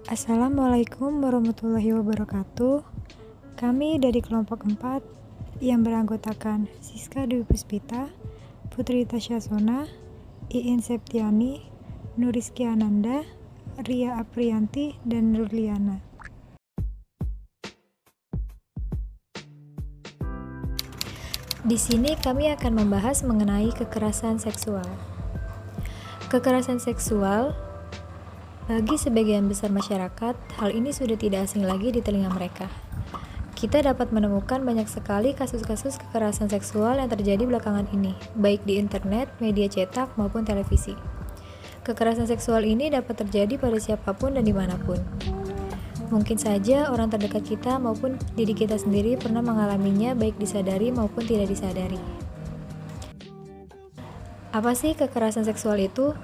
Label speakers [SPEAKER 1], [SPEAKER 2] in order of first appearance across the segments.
[SPEAKER 1] Assalamualaikum warahmatullahi wabarakatuh. Kami dari kelompok 4 yang beranggotakan Siska Dwi Puspita, Putri Tasya Sona, Iin Septiani, Nuriski Ananda, Ria Aprianti, dan Nurliana. Di sini kami akan membahas mengenai kekerasan seksual. Kekerasan seksual bagi sebagian besar masyarakat, hal ini sudah tidak asing lagi di telinga mereka. Kita dapat menemukan banyak sekali kasus-kasus kekerasan seksual yang terjadi belakangan ini, baik di internet, media cetak, maupun televisi. Kekerasan seksual ini dapat terjadi pada siapapun dan dimanapun. Mungkin saja orang terdekat kita maupun diri kita sendiri pernah mengalaminya, baik disadari maupun tidak disadari. Apa sih kekerasan seksual itu?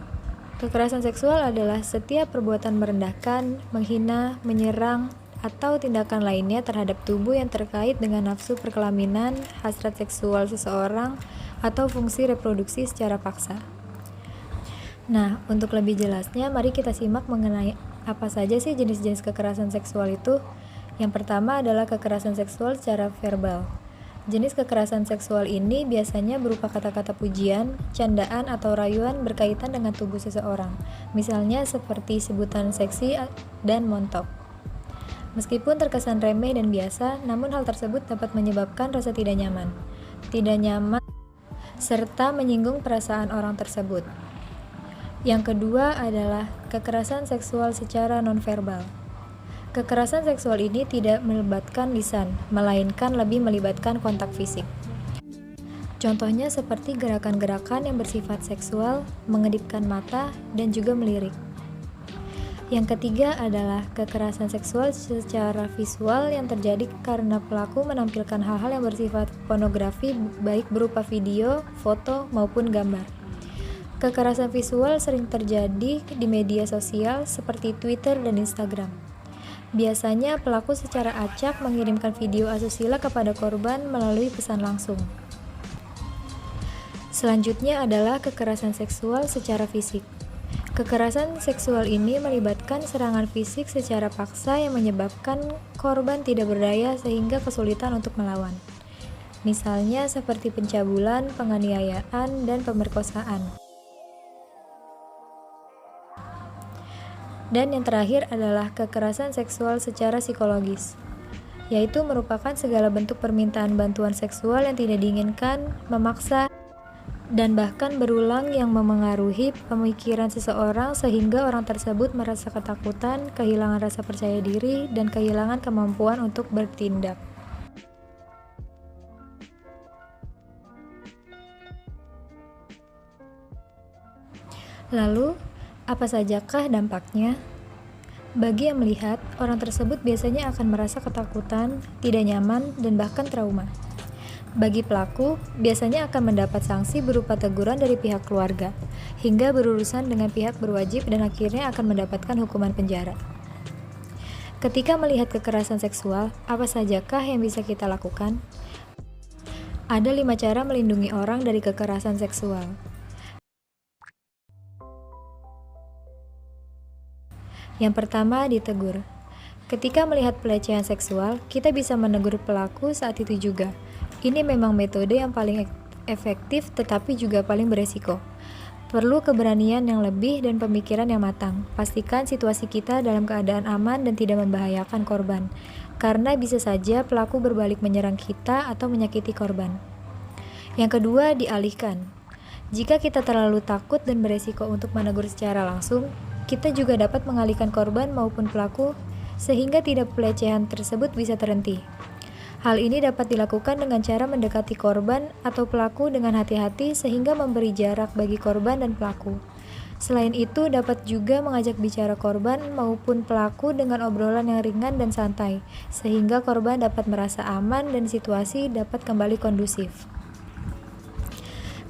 [SPEAKER 1] Kekerasan seksual adalah setiap perbuatan merendahkan, menghina, menyerang, atau tindakan lainnya terhadap tubuh yang terkait dengan nafsu perkelaminan, hasrat seksual seseorang, atau fungsi reproduksi secara paksa. Nah, untuk lebih jelasnya, mari kita simak mengenai apa saja sih jenis-jenis kekerasan seksual itu. Yang pertama adalah kekerasan seksual secara verbal. Jenis kekerasan seksual ini biasanya berupa kata-kata pujian, candaan, atau rayuan berkaitan dengan tubuh seseorang, misalnya seperti sebutan seksi dan montok. Meskipun terkesan remeh dan biasa, namun hal tersebut dapat menyebabkan rasa tidak nyaman, serta menyinggung perasaan orang tersebut. Yang kedua adalah kekerasan seksual secara nonverbal. Kekerasan seksual ini tidak melibatkan lisan, melainkan lebih melibatkan kontak fisik. Contohnya seperti gerakan-gerakan yang bersifat seksual, mengedipkan mata, dan juga melirik. Yang ketiga adalah kekerasan seksual secara visual yang terjadi karena pelaku menampilkan hal-hal yang bersifat pornografi, baik berupa video, foto, maupun gambar. Kekerasan visual sering terjadi di media sosial seperti Twitter dan Instagram. Biasanya pelaku secara acak mengirimkan video asusila kepada korban melalui pesan langsung. Selanjutnya adalah kekerasan seksual secara fisik. Kekerasan seksual ini melibatkan serangan fisik secara paksa yang menyebabkan korban tidak berdaya sehingga kesulitan untuk melawan. Misalnya seperti pencabulan, penganiayaan, dan pemerkosaan. Dan yang terakhir adalah kekerasan seksual secara psikologis, yaitu merupakan segala bentuk permintaan bantuan seksual yang tidak diinginkan, memaksa, dan bahkan berulang yang memengaruhi pemikiran seseorang sehingga orang tersebut merasa ketakutan, kehilangan rasa percaya diri, dan kehilangan kemampuan untuk bertindak. Lalu, apa sajakah dampaknya? Bagi yang melihat, orang tersebut biasanya akan merasa ketakutan, tidak nyaman, dan bahkan trauma. Bagi pelaku, biasanya akan mendapat sanksi berupa teguran dari pihak keluarga, hingga berurusan dengan pihak berwajib dan akhirnya akan mendapatkan hukuman penjara. Ketika melihat kekerasan seksual, apa sajakah yang bisa kita lakukan? Ada 5 cara melindungi orang dari kekerasan seksual. Yang pertama, ditegur. Ketika melihat pelecehan seksual, kita bisa menegur pelaku saat itu juga. Ini memang metode yang paling efektif tetapi juga paling beresiko. Perlu keberanian yang lebih dan pemikiran yang matang. Pastikan situasi kita dalam keadaan aman dan tidak membahayakan korban, karena bisa saja pelaku berbalik menyerang kita atau menyakiti korban. Yang kedua, dialihkan. Jika kita terlalu takut dan beresiko untuk menegur secara langsung, kita juga dapat mengalihkan korban maupun pelaku sehingga tidak pelecehan tersebut bisa terhenti. Hal ini dapat dilakukan dengan cara mendekati korban atau pelaku dengan hati-hati sehingga memberi jarak bagi korban dan pelaku. Selain itu, dapat juga mengajak bicara korban maupun pelaku dengan obrolan yang ringan dan santai, sehingga korban dapat merasa aman dan situasi dapat kembali kondusif.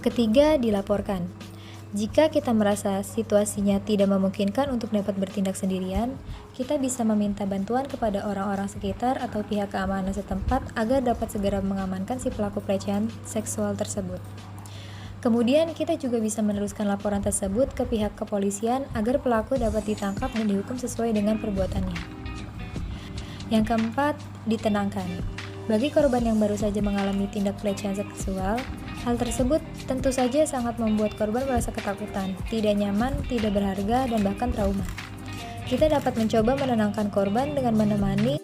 [SPEAKER 1] Ketiga, dilaporkan. Jika kita merasa situasinya tidak memungkinkan untuk dapat bertindak sendirian, kita bisa meminta bantuan kepada orang-orang sekitar atau pihak keamanan setempat agar dapat segera mengamankan si pelaku pelecehan seksual tersebut. Kemudian kita juga bisa meneruskan laporan tersebut ke pihak kepolisian agar pelaku dapat ditangkap dan dihukum sesuai dengan perbuatannya. Yang keempat, ditenangkan. Bagi korban yang baru saja mengalami tindak pelecehan seksual, hal tersebut tentu saja sangat membuat korban merasa ketakutan, tidak nyaman, tidak berharga, dan bahkan trauma. Kita dapat mencoba menenangkan korban dengan menemani,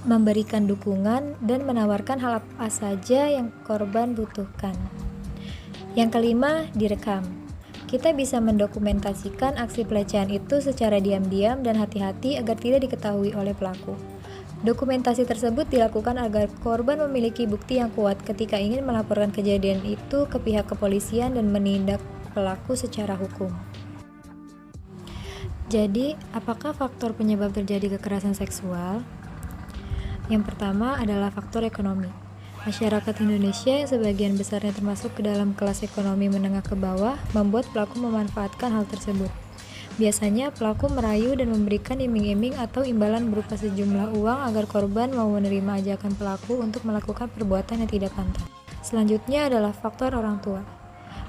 [SPEAKER 1] memberikan dukungan, dan menawarkan hal apa saja yang korban butuhkan. Yang kelima, direkam. Kita bisa mendokumentasikan aksi pelecehan itu secara diam-diam dan hati-hati agar tidak diketahui oleh pelaku. Dokumentasi tersebut dilakukan agar korban memiliki bukti yang kuat ketika ingin melaporkan kejadian itu ke pihak kepolisian dan menindak pelaku secara hukum. Jadi, apakah faktor penyebab terjadi kekerasan seksual? Yang pertama adalah faktor ekonomi. Masyarakat Indonesia yang sebagian besarnya termasuk ke dalam kelas ekonomi menengah ke bawah membuat pelaku memanfaatkan hal tersebut. Biasanya pelaku merayu dan memberikan iming-iming atau imbalan berupa sejumlah uang agar korban mau menerima ajakan pelaku untuk melakukan perbuatan yang tidak pantas. Selanjutnya adalah faktor orang tua.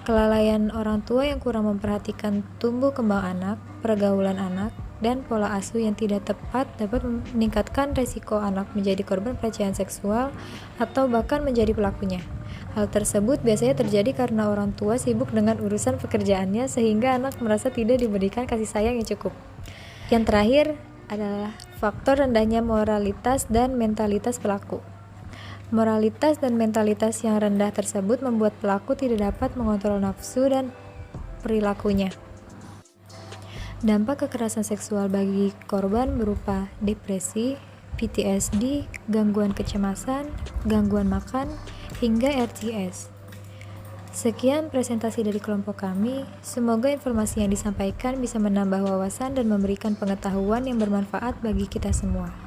[SPEAKER 1] Kelalaian orang tua yang kurang memperhatikan tumbuh kembang anak, pergaulan anak, dan pola asuh yang tidak tepat dapat meningkatkan risiko anak menjadi korban pelecehan seksual atau bahkan menjadi pelakunya. Hal tersebut biasanya terjadi karena orang tua sibuk dengan urusan pekerjaannya sehingga anak merasa tidak diberikan kasih sayang yang cukup. Yang terakhir adalah faktor rendahnya moralitas dan mentalitas pelaku. Moralitas dan mentalitas yang rendah tersebut membuat pelaku tidak dapat mengontrol nafsu dan perilakunya. Dampak kekerasan seksual bagi korban berupa depresi, PTSD, gangguan kecemasan, gangguan makan, hingga RTS. Sekian presentasi dari kelompok kami. Semoga informasi yang disampaikan bisa menambah wawasan dan memberikan pengetahuan yang bermanfaat bagi kita semua.